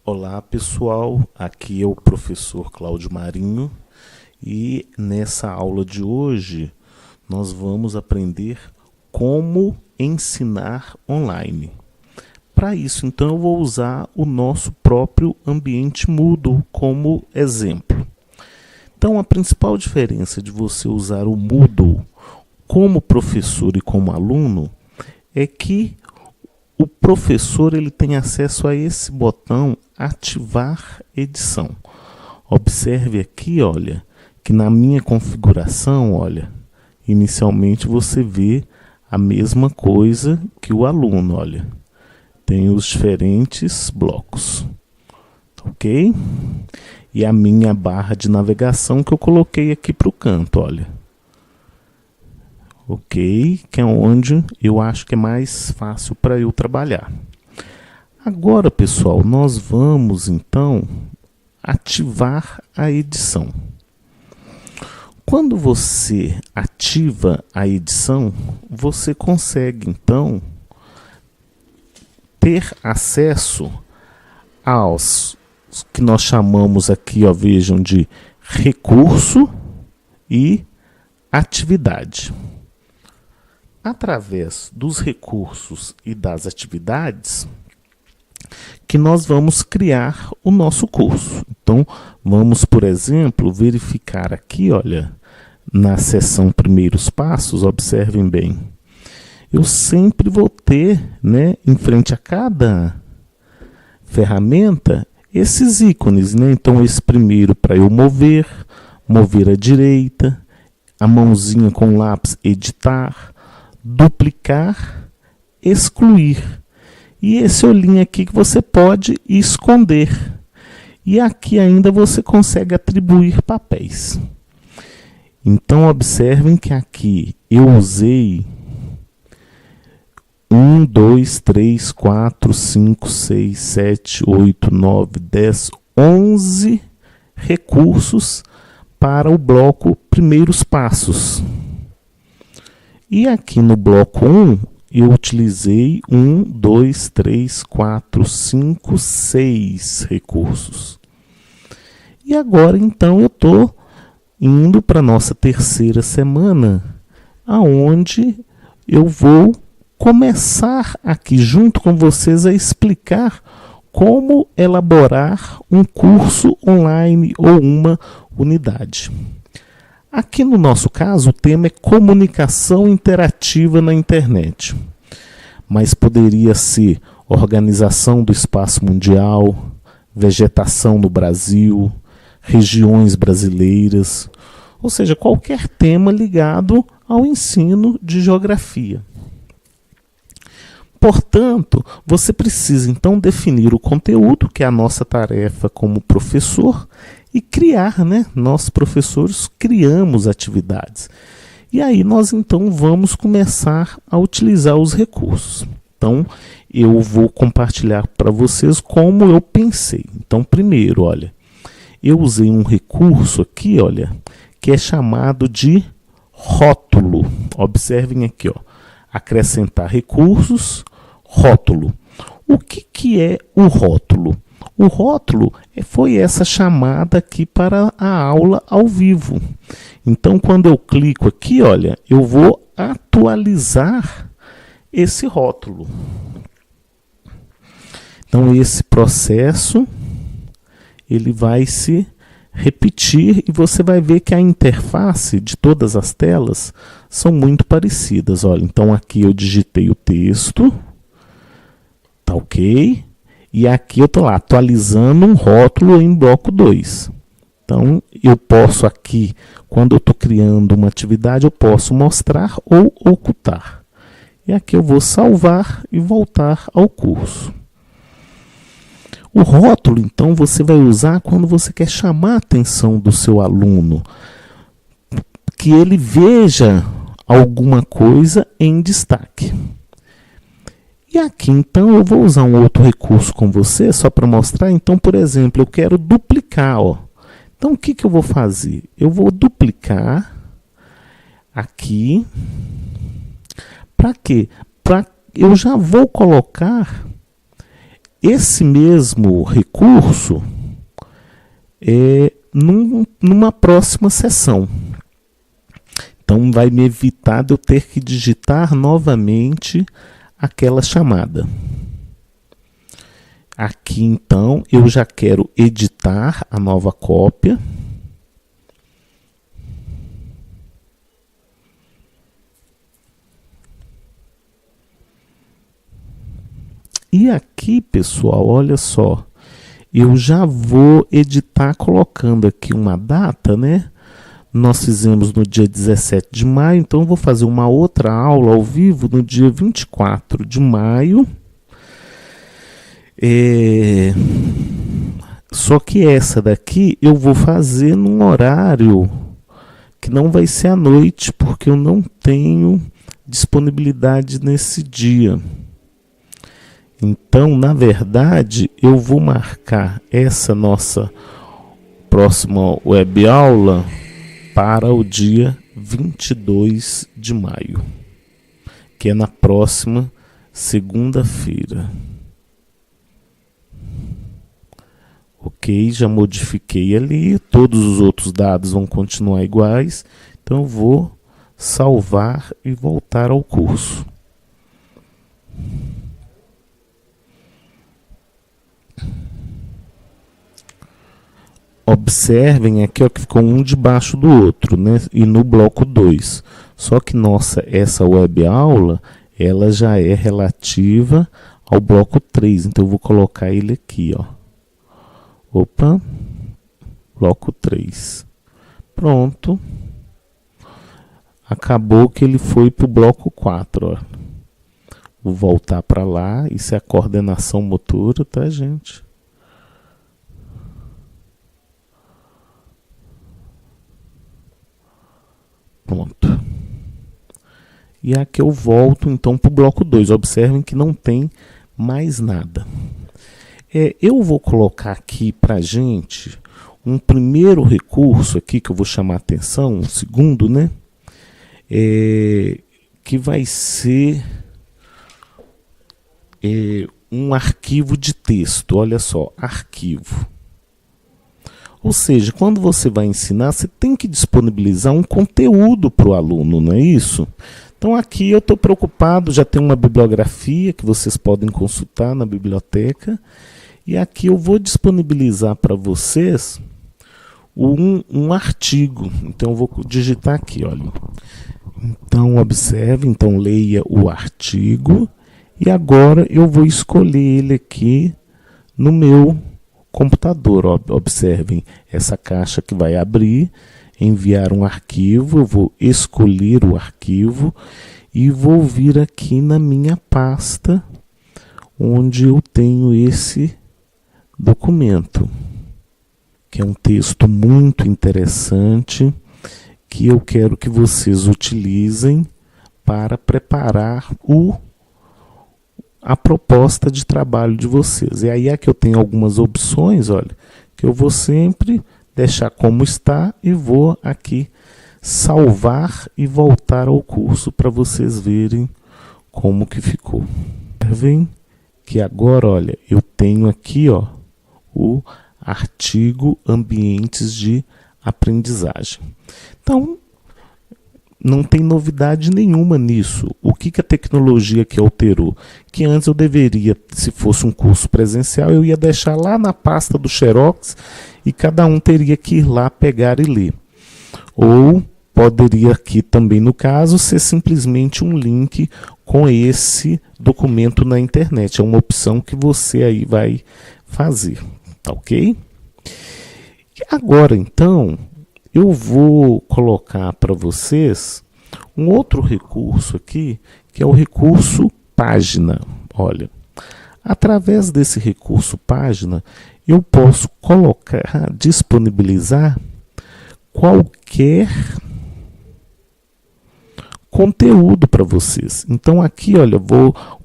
Olá pessoal, aqui é o professor Cláudio Marinho e nessa aula de hoje nós vamos aprender como ensinar online. Para isso, então, eu vou usar o nosso próprio ambiente Moodle como exemplo. Então, a principal diferença de você usar o Moodle como professor e como aluno é que o professor ele tem acesso a esse botão ativar edição. Observe aqui, olha, que na minha configuração, olha, inicialmente você vê a mesma coisa que o aluno, olha. Tem os diferentes blocos, ok? E a minha barra de navegação que eu coloquei aqui para o canto, olha. Ok, que é onde eu acho que é mais fácil para eu trabalhar. Agora, pessoal, nós vamos então ativar a edição. Quando você ativa a edição, você consegue então ter acesso aos que nós chamamos aqui, ó, vejam, de recurso e atividade. Através dos recursos e das atividades que nós vamos criar o nosso curso. Então, vamos, por exemplo, verificar aqui, olha, na seção Primeiros Passos, observem bem. Eu sempre vou ter, né, em frente a cada ferramenta, esses ícones, né? Então, esse primeiro para eu mover à direita, a mãozinha com lápis, editar, duplicar, excluir. E esse olhinho aqui que você pode esconder. E aqui ainda você consegue atribuir papéis. Então, observem que aqui eu usei 1, 2, 3, 4, 5, 6, 7, 8, 9, 10, 11 recursos para o bloco Primeiros Passos. E aqui no bloco 1, eu utilizei 1, 2, 3, 4, 5, 6 recursos. E agora, então, eu estou indo para a nossa terceira semana, aonde eu vou começar aqui junto com vocês a explicar como elaborar um curso online ou uma unidade. Aqui no nosso caso, o tema é comunicação interativa na internet. Mas poderia ser organização do espaço mundial, vegetação no Brasil, regiões brasileiras, ou seja, qualquer tema ligado ao ensino de geografia. Portanto, você precisa então definir o conteúdo, que é a nossa tarefa como professor, e criar, né? Nós, professores, criamos atividades. E aí nós então vamos começar a utilizar os recursos. Então, eu vou compartilhar para vocês como eu pensei. Então, primeiro, olha, eu usei um recurso aqui, olha, que é chamado de rótulo. Observem aqui, ó, acrescentar recursos, rótulo. O que é o rótulo? O rótulo foi essa chamada aqui para a aula ao vivo. Então, quando eu clico aqui, olha, eu vou atualizar esse rótulo. Então, esse processo, ele vai se repetir e você vai ver que a interface de todas as telas são muito parecidas. Olha, então aqui eu digitei o texto, tá ok? E aqui eu estou lá atualizando um rótulo em bloco 2. Então, eu posso aqui, quando eu estou criando uma atividade, eu posso mostrar ou ocultar. E aqui eu vou salvar e voltar ao curso. O rótulo, então, você vai usar quando você quer chamar a atenção do seu aluno, que ele veja alguma coisa em destaque. E aqui, então, eu vou usar um outro recurso com você, só para mostrar. Então, por exemplo, eu quero duplicar. Ó. Então, o que eu vou fazer? Eu vou duplicar aqui. Para quê? Eu já vou colocar esse mesmo recurso numa próxima sessão. Então vai me evitar de eu ter que digitar novamente aquela chamada. Aqui então eu já quero editar a nova cópia. E aqui, pessoal, olha só, eu já vou editar colocando aqui uma data, né? Nós fizemos no dia 17 de maio, então eu vou fazer uma outra aula ao vivo no dia 24 de maio. Só que essa daqui eu vou fazer num horário que não vai ser à noite, porque eu não tenho disponibilidade nesse dia. Então, na verdade, eu vou marcar essa nossa próxima web aula para o dia 22 de maio, que é na próxima segunda-feira. Ok, já modifiquei ali, todos os outros dados vão continuar iguais, então eu vou salvar e voltar ao curso. Observem aqui, ó, que ficou um debaixo do outro, né? E no bloco 2. Só que essa web aula, ela já é relativa ao bloco 3. Então eu vou colocar ele aqui, ó. Opa, bloco 3. Pronto. Acabou que ele foi para o bloco 4, ó. Vou voltar para lá. Isso é a coordenação motora, tá, gente? Pronto. E aqui eu volto então para o bloco 2. Observem que não tem mais nada. Eu vou colocar aqui para a gente um primeiro recurso aqui que eu vou chamar a atenção, um segundo, né? Que vai ser um arquivo de texto. Olha só, arquivo. Ou seja, quando você vai ensinar, você tem que disponibilizar um conteúdo para o aluno, não é isso? Então aqui eu estou preocupado, já tem uma bibliografia que vocês podem consultar na biblioteca. E aqui eu vou disponibilizar para vocês um artigo. Então eu vou digitar aqui, olha. Então observe, então leia o artigo. E agora eu vou escolher ele aqui no meu computador. Observem essa caixa que vai abrir, enviar um arquivo. Eu vou escolher o arquivo e vou vir aqui na minha pasta onde eu tenho esse documento, que é um texto muito interessante que eu quero que vocês utilizem para preparar a proposta de trabalho de vocês. E aí é que eu tenho algumas opções, olha, que eu vou sempre deixar como está e vou aqui salvar e voltar ao curso para vocês verem como que ficou. Observem que agora, olha, eu tenho aqui, ó, o artigo Ambientes de Aprendizagem. Então, não tem novidade nenhuma nisso. O que a tecnologia que alterou? Que antes eu deveria, se fosse um curso presencial, eu ia deixar lá na pasta do Xerox e cada um teria que ir lá pegar e ler. Ou poderia aqui também, no caso, ser simplesmente um link com esse documento na internet. É uma opção que você aí vai fazer, tá ok? E agora, então, eu vou colocar para vocês um outro recurso aqui, que é o recurso página. Olha, através desse recurso página, eu posso colocar, disponibilizar qualquer conteúdo para vocês. Então aqui, olha,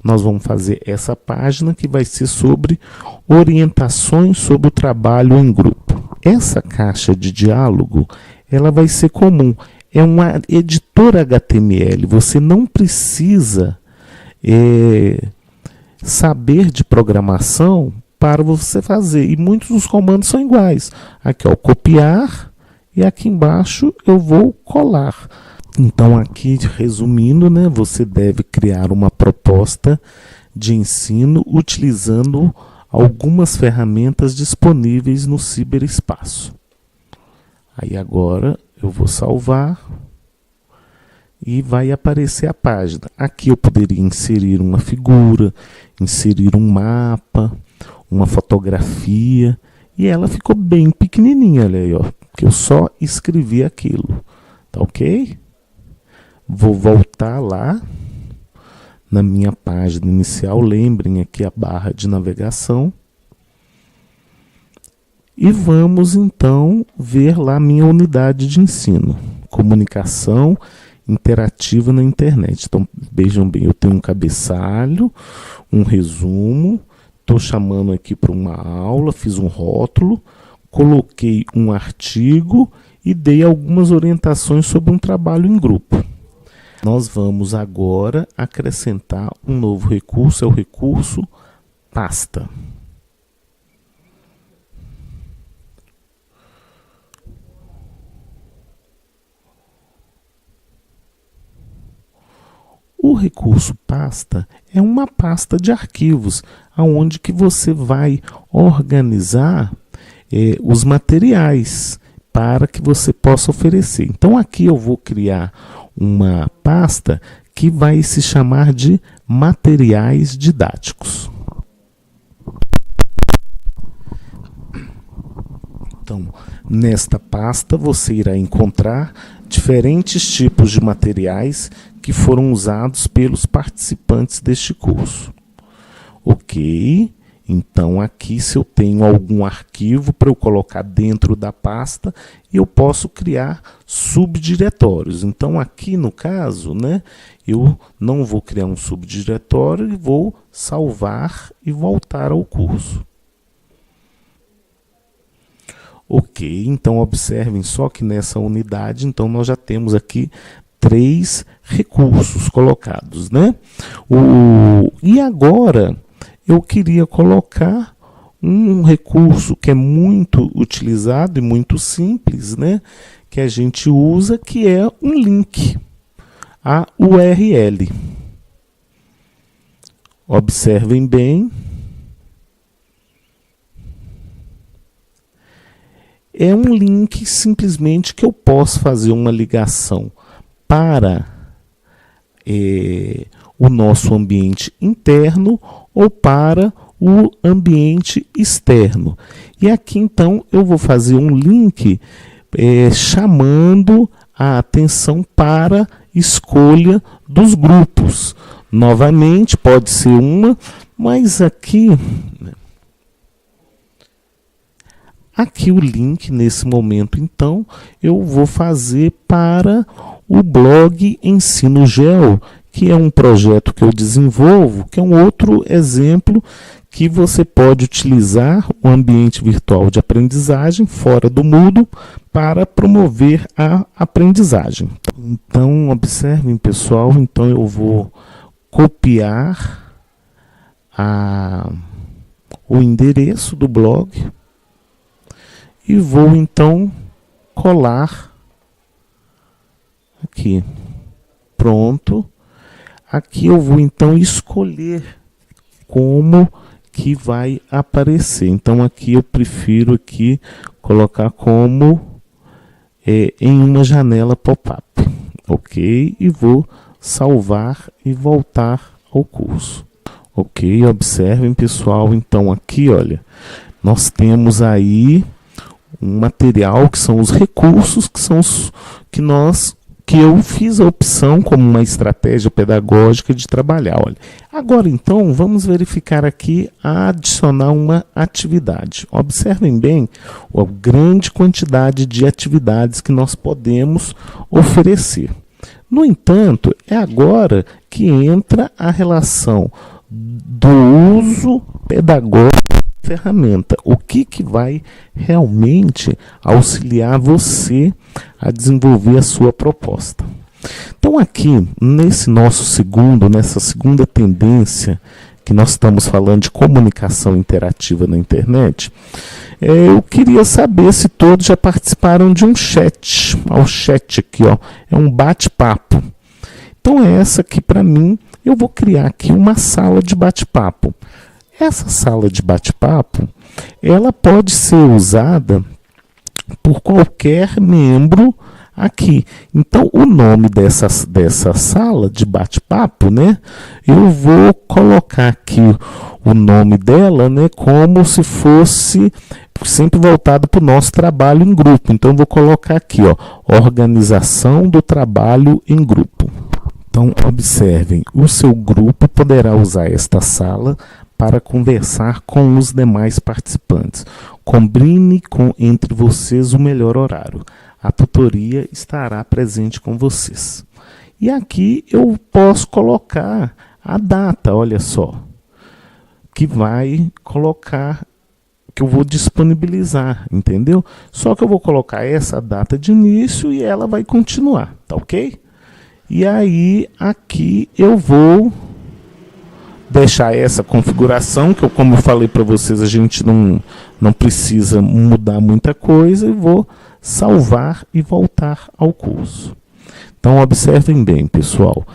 nós vamos fazer essa página que vai ser sobre orientações sobre o trabalho em grupo. Essa caixa de diálogo, ela vai ser comum. É uma editora HTML. Você não precisa saber de programação para você fazer. E muitos dos comandos são iguais. Aqui, ó, copiar, e aqui embaixo eu vou colar. Então aqui, resumindo, né, você deve criar uma proposta de ensino utilizando algumas ferramentas disponíveis no ciberespaço. Aí agora eu vou salvar e vai aparecer a página. Aqui eu poderia inserir uma figura, inserir um mapa, uma fotografia, e ela ficou bem pequenininha, olha aí, ó, porque eu só escrevi aquilo, tá ok? Vou voltar lá na minha página inicial, lembrem aqui a barra de navegação, e vamos então ver lá minha unidade de ensino, comunicação interativa na internet. Então vejam bem, eu tenho um cabeçalho, um resumo, estou chamando aqui para uma aula, fiz um rótulo, coloquei um artigo e dei algumas orientações sobre um trabalho em grupo. Nós vamos agora acrescentar um novo recurso, é o recurso pasta. O recurso pasta é uma pasta de arquivos, onde que você vai organizar os materiais para que você possa oferecer. Então aqui eu vou criar uma pasta que vai se chamar de materiais didáticos. Então, nesta pasta você irá encontrar diferentes tipos de materiais que foram usados pelos participantes deste curso. Ok, então aqui se eu tenho algum arquivo para eu colocar dentro da pasta, eu posso criar subdiretórios. Então aqui no caso, né, eu não vou criar um subdiretório e vou salvar e voltar ao curso. Ok, então observem só que nessa unidade, então nós já temos aqui 3 recursos colocados, né? E agora eu queria colocar um recurso que é muito utilizado e muito simples, né? Que a gente usa, que é um link, a URL. Observem bem. É um link simplesmente que eu posso fazer uma ligação para o nosso ambiente interno ou para o ambiente externo. E aqui então eu vou fazer um link chamando a atenção para escolha dos grupos. Novamente, pode ser uma, mas aqui o link, nesse momento, então, eu vou fazer para o blog Ensino Geo, que é um projeto que eu desenvolvo, que é um outro exemplo que você pode utilizar o ambiente virtual de aprendizagem fora do Moodle para promover a aprendizagem. Então, observem, pessoal, então eu vou copiar o endereço do blog e vou então colar aqui. Pronto. Aqui eu vou então escolher como que vai aparecer. Então aqui eu prefiro aqui colocar como em uma janela pop-up. Ok? E vou salvar e voltar ao curso. Ok? Observem, pessoal. Então aqui, olha, nós temos aí um material que são os recursos, que são os que eu fiz a opção como uma estratégia pedagógica de trabalhar. Olha. Agora então vamos verificar aqui a adicionar uma atividade. Observem bem a grande quantidade de atividades que nós podemos oferecer. No entanto, é agora que entra a relação do uso pedagógico ferramenta, o que vai realmente auxiliar você a desenvolver a sua proposta. Então aqui, nessa segunda tendência que nós estamos falando de comunicação interativa na internet, eu queria saber se todos já participaram de um chat. Olha o chat aqui, ó, é um bate-papo. Então essa aqui para mim, eu vou criar aqui uma sala de bate-papo. Essa sala de bate-papo, ela pode ser usada por qualquer membro aqui. Então, o nome dessa sala de bate-papo, né? Eu vou colocar aqui o nome dela, né? Como se fosse sempre voltado para o nosso trabalho em grupo. Então, eu vou colocar aqui, ó, organização do trabalho em grupo. Então, observem, o seu grupo poderá usar esta sala para conversar com os demais participantes. Combine entre vocês o melhor horário. A tutoria estará presente com vocês. E aqui eu posso colocar a data, olha só, que vai colocar, que eu vou disponibilizar, entendeu? Só que eu vou colocar essa data de início e ela vai continuar, tá ok? E aí aqui eu vou deixar essa configuração, que eu, como eu falei para vocês, a gente não precisa mudar muita coisa, e vou salvar e voltar ao curso. Então observem bem, pessoal.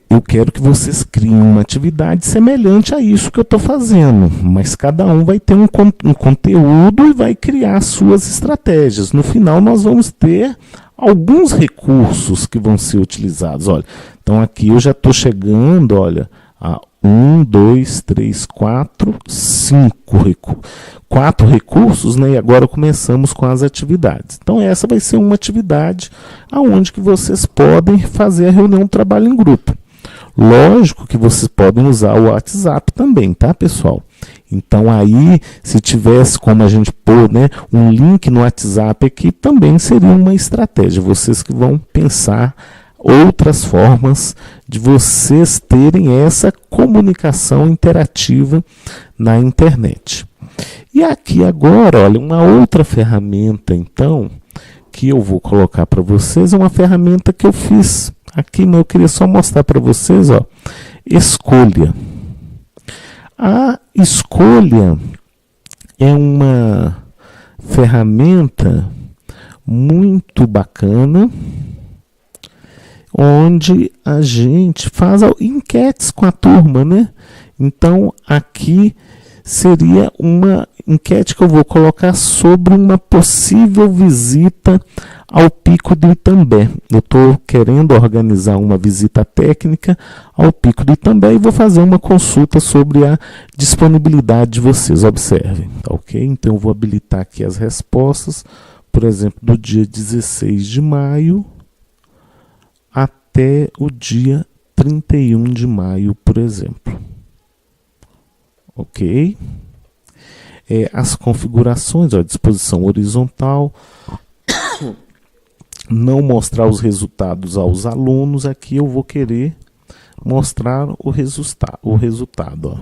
Eu quero que vocês criem uma atividade semelhante a isso que eu estou fazendo, mas cada um vai ter um conteúdo e vai criar suas estratégias. No final nós vamos ter alguns recursos que vão ser utilizados. Olha, então aqui eu já estou chegando, olha, a 1, 2, 3, 4, 5 quatro recursos, né? E agora começamos com as atividades. Então essa vai ser uma atividade aonde que vocês podem fazer a reunião de trabalho em grupo. Lógico que vocês podem usar o WhatsApp também, tá, pessoal? Então aí, se tivesse como a gente pôr, né, um link no WhatsApp aqui, também seria uma estratégia. Vocês que vão pensar outras formas de vocês terem essa comunicação interativa na internet. E aqui agora, olha, uma outra ferramenta, então, que eu vou colocar para vocês, é uma ferramenta que eu fiz aqui, mas eu queria só mostrar para vocês, ó, escolha. A escolha é uma ferramenta muito bacana, onde a gente faz enquetes com a turma, né? Então, aqui seria uma enquete que eu vou colocar sobre uma possível visita ao Pico do Itambé. Eu estou querendo organizar uma visita técnica ao Pico do Itambé e vou fazer uma consulta sobre a disponibilidade de vocês. Observem, tá ok? Então, eu vou habilitar aqui as respostas, por exemplo, do dia 16 de maio até o dia 31 de maio, por exemplo. Ok? As configurações, ó, disposição horizontal, não mostrar os resultados aos alunos, aqui eu vou querer mostrar o resultado. Ó.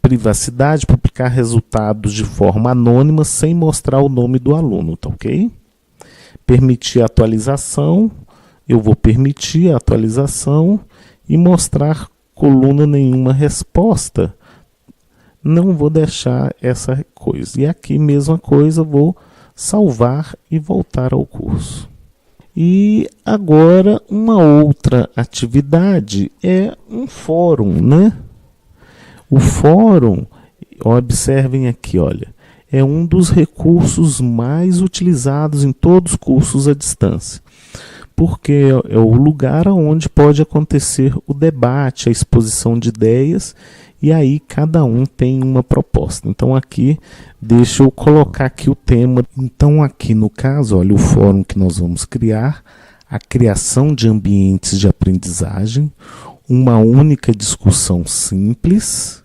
Privacidade, publicar resultados de forma anônima sem mostrar o nome do aluno, tá ok? Permitir a atualização, eu vou permitir a atualização e mostrar coluna nenhuma resposta, não vou deixar essa coisa. E aqui mesma coisa, vou salvar e voltar ao curso. E agora uma outra atividade é um fórum, né? O fórum, observem aqui, olha, é um dos recursos mais utilizados em todos os cursos à distância, porque é o lugar onde pode acontecer o debate, a exposição de ideias, e aí cada um tem uma proposta. Então aqui, deixa eu colocar aqui o tema. Então aqui no caso, olha o fórum que nós vamos criar, a criação de ambientes de aprendizagem, uma única discussão simples.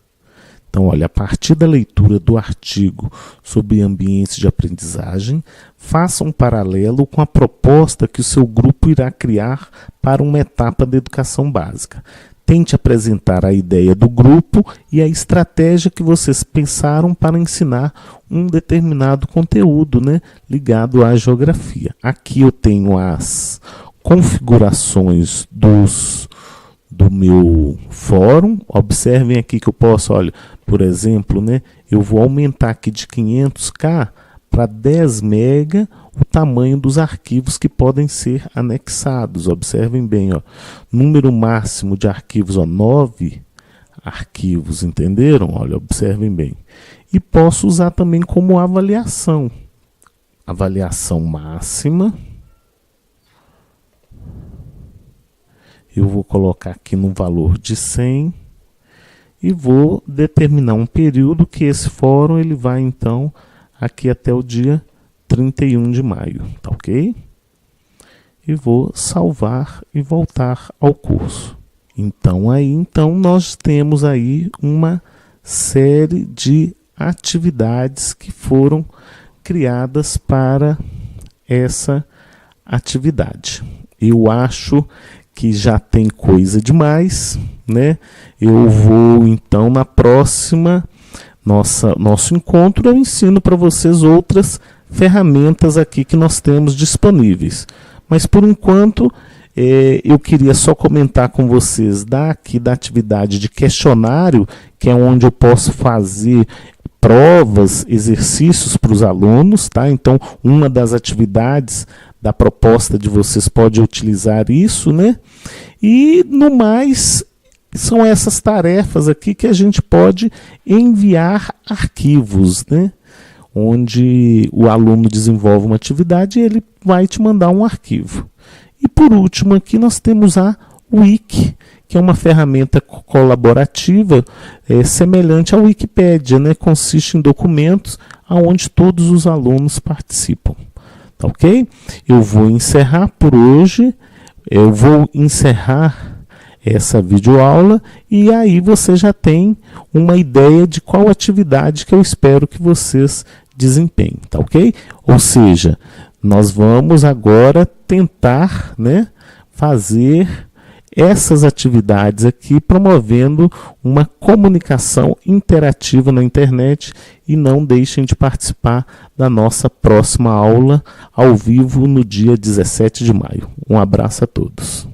Então, olha, a partir da leitura do artigo sobre ambientes de aprendizagem, faça um paralelo com a proposta que o seu grupo irá criar para uma etapa da educação básica. Tente apresentar a ideia do grupo e a estratégia que vocês pensaram para ensinar um determinado conteúdo, né, ligado à geografia. Aqui eu tenho as configurações do meu fórum. Observem aqui que eu posso, olha, por exemplo, né, eu vou aumentar aqui de 500K para 10 MB o tamanho dos arquivos que podem ser anexados. Observem bem, ó, número máximo de arquivos, ó, 9 arquivos, entenderam? Olha, observem bem. E posso usar também como avaliação. Avaliação máxima. Eu vou colocar aqui no valor de 100 e vou determinar um período que esse fórum ele vai então aqui até o dia 31 de maio, tá ok? E vou salvar e voltar ao curso. Então nós temos aí uma série de atividades que foram criadas para essa atividade. Eu acho que já tem coisa demais, né? Eu vou então na próxima nosso encontro, eu ensino para vocês outras ferramentas aqui que nós temos disponíveis. Mas por enquanto eu queria só comentar com vocês da atividade de questionário, que é onde eu posso fazer provas, exercícios para os alunos, tá? Então, uma das atividades da proposta de vocês pode utilizar isso, né? E, no mais, são essas tarefas aqui que a gente pode enviar arquivos, né? Onde o aluno desenvolve uma atividade e ele vai te mandar um arquivo. E, por último, aqui nós temos a Wiki, que é uma ferramenta colaborativa semelhante à Wikipédia, né? Consiste em documentos onde todos os alunos participam. Tá ok? Eu vou encerrar por hoje, eu vou encerrar essa videoaula e aí você já tem uma ideia de qual atividade que eu espero que vocês desempenhem, tá ok? Ou seja, nós vamos agora tentar, né, fazer essas atividades aqui, promovendo uma comunicação interativa na internet, e não deixem de participar da nossa próxima aula ao vivo no dia 17 de maio. Um abraço a todos.